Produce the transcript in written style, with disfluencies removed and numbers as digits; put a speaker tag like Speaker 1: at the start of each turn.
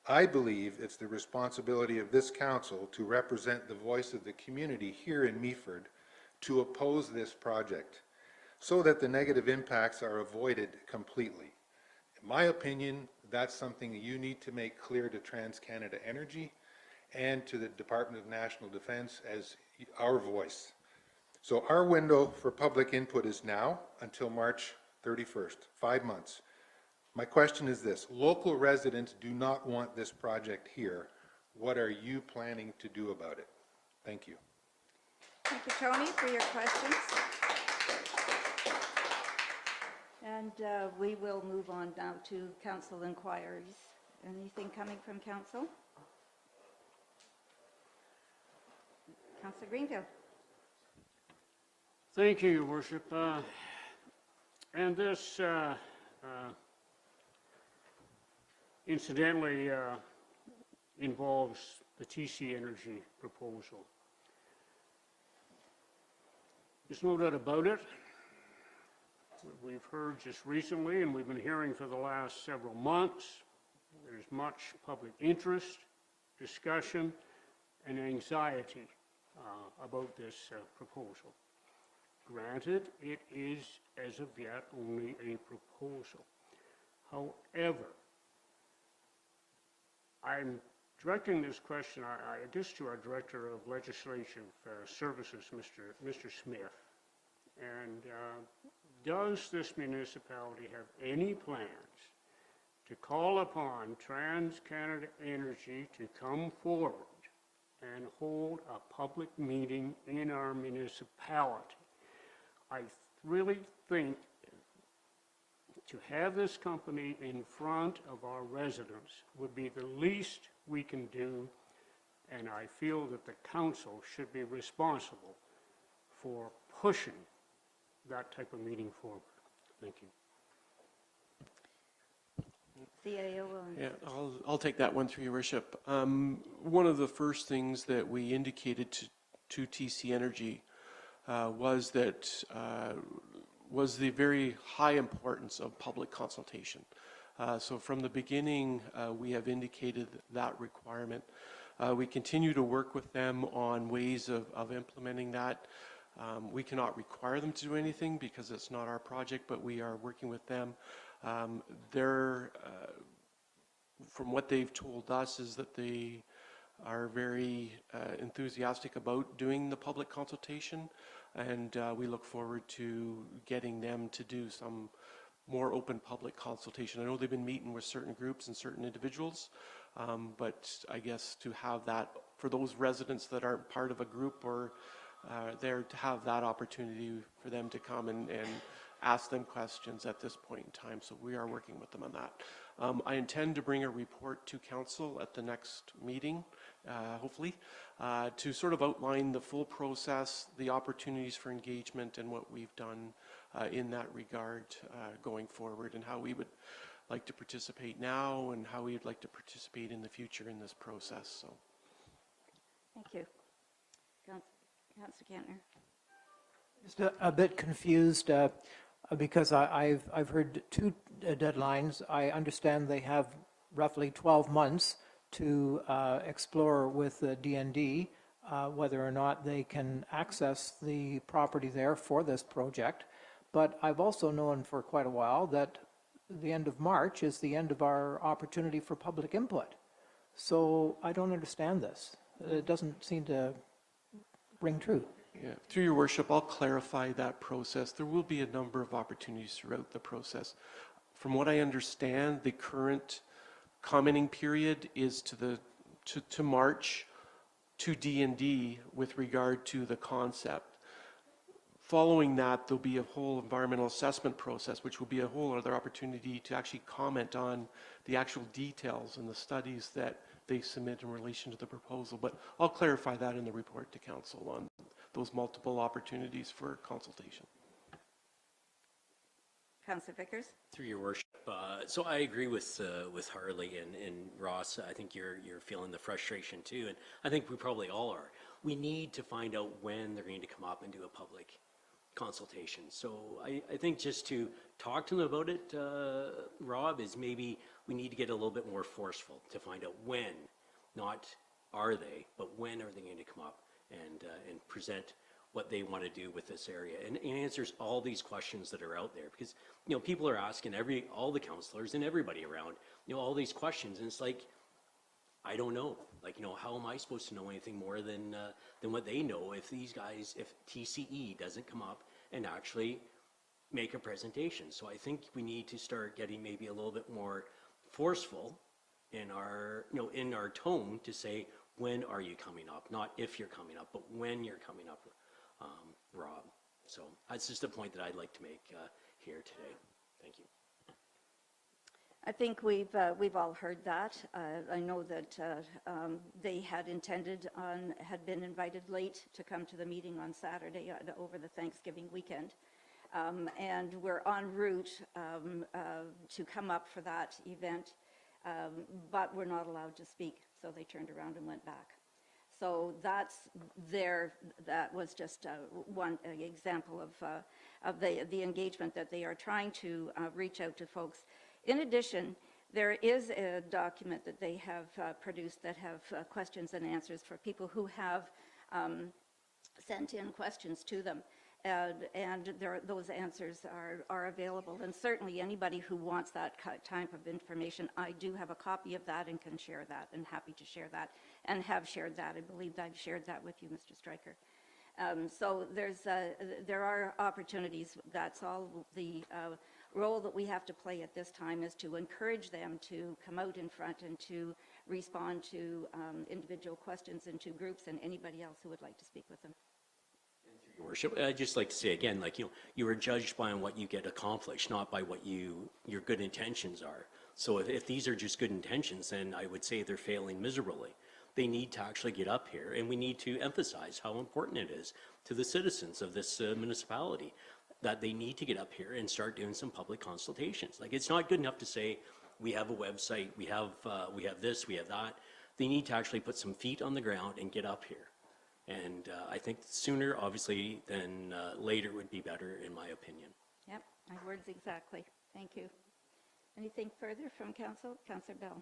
Speaker 1: I believe it's the responsibility of this council to represent the voice of the community here in Meaford to oppose this project so that the negative impacts are avoided completely. In my opinion, that's something you need to make clear to TransCanada Energy and to the Department of National Defense as our voice. So our window for public input is now until March 31st, 5 months. My question is this: local residents do not want this project here. What are you planning to do about it? Thank you.
Speaker 2: Thank you, Tony, for your questions. And we will move on now to council inquiries. Anything coming from council? Councillor Greenfield.
Speaker 3: Thank you, Your Worship. And this incidentally involves the TC Energy proposal. There's no doubt about it. We've heard just recently, and we've been hearing for the last several months, there's much public interest, discussion, and anxiety about this proposal. Granted, it is, as of yet, only a proposal. However, I'm directing this question, I guess, to our Director of Legislative Services, Mr. Smith. And does this municipality have any plans to call upon TransCanada Energy to come forward and hold a public meeting in our municipality? I really think to have this company in front of our residents would be the least we can do, and I feel that the council should be responsible for pushing that type of meeting forward. Thank you.
Speaker 2: CAO.
Speaker 4: Yeah, I'll take that one through, Your Worship. One of the first things that we indicated to TC Energy was the very high importance of public consultation. So from the beginning, we have indicated that requirement. We continue to work with them on ways of implementing that. We cannot require them to do anything because it's not our project, but we are working with them. From what they've told us is that they are very enthusiastic about doing the public consultation, and we look forward to getting them to do some more open public consultation. I know they've been meeting with certain groups and certain individuals, but I guess to have that for those residents that aren't part of a group or there, to have that opportunity for them to come and ask them questions at this point in time. So we are working with them on that. I intend to bring a report to council at the next meeting, hopefully, to sort of outline the full process, the opportunities for engagement, and what we've done in that regard going forward, and how we would like to participate now and how we would like to participate in the future in this process. So,
Speaker 2: thank you. Councillor Kantner.
Speaker 5: Just a bit confused because I've heard two deadlines. I understand they have roughly 12 months to explore with the DND whether or not they can access the property there for this project. But I've also known for quite a while that the end of March is the end of our opportunity for public input. So I don't understand this. It doesn't seem to ring true.
Speaker 4: yeah, through Your Worship, I'll clarify that process. There will be a number of opportunities throughout the process. From what I understand, the current commenting period is to March to D&D with regard to the concept. Following that, there'll be a whole environmental assessment process, which will be a whole other opportunity to actually comment on the actual details and the studies that they submit in relation to the proposal. But I'll clarify that in the report to council on those multiple opportunities for consultation.
Speaker 2: Councillor Vickers.
Speaker 6: Through Your Worship, so I agree with Harley and Ross. I think you're feeling the frustration too, and I think we probably all are. We need to find out when they're going to come up and do a public consultation. So I think just to talk to them about it, Rob, is maybe we need to get a little bit more forceful to find out when, not are they, but when are they going to come up and present what they want to do with this area, and answers all these questions that are out there, because, you know, people are asking all the councillors and everybody around, you know, all these questions, and it's like, I don't know, like, you know, how am I supposed to know anything more than what they know if TCE doesn't come up and actually make a presentation? So I think we need to start getting maybe a little bit more forceful in our, you know, in our tone to say, when are you coming up? Not if you're coming up, but when you're coming up, Rob. So that's just a point that I'd like to make here today. Thank you.
Speaker 2: I think we've all heard that. I know that they had been invited late to come to the meeting on Saturday over the Thanksgiving weekend. And we're en route to come up for that event, but we're not allowed to speak, so they turned around and went back. So that was just one example of the engagement that they are trying to reach out to folks. In addition, there is a document that they have produced that have questions and answers for people who have sent in questions to them. And those answers are available. And certainly anybody who wants that type of information, I do have a copy of that and can share that, and happy to share that, and have shared that. I believe I've shared that with you, Mr. Stryker. So there are opportunities. That's all the role that we have to play at this time, is to encourage them to come out in front and to respond to individual questions and to groups and anybody else who would like to speak with them.
Speaker 6: Your Worship, I'd just like to say again, like, you know, you are judged by what you get accomplished, not by what your good intentions are. So if these are just good intentions, then I would say they're failing miserably. They need to actually get up here, and we need to emphasize how important it is to the citizens of this municipality that they need to get up here and start doing some public consultations. Like, it's not good enough to say, we have a website, we have this, we have that. They need to actually put some feet on the ground and get up here. And I think sooner, obviously, than later would be better, in my opinion.
Speaker 2: Yep, my words exactly. Thank you. Anything further from Council? Councillor Bell.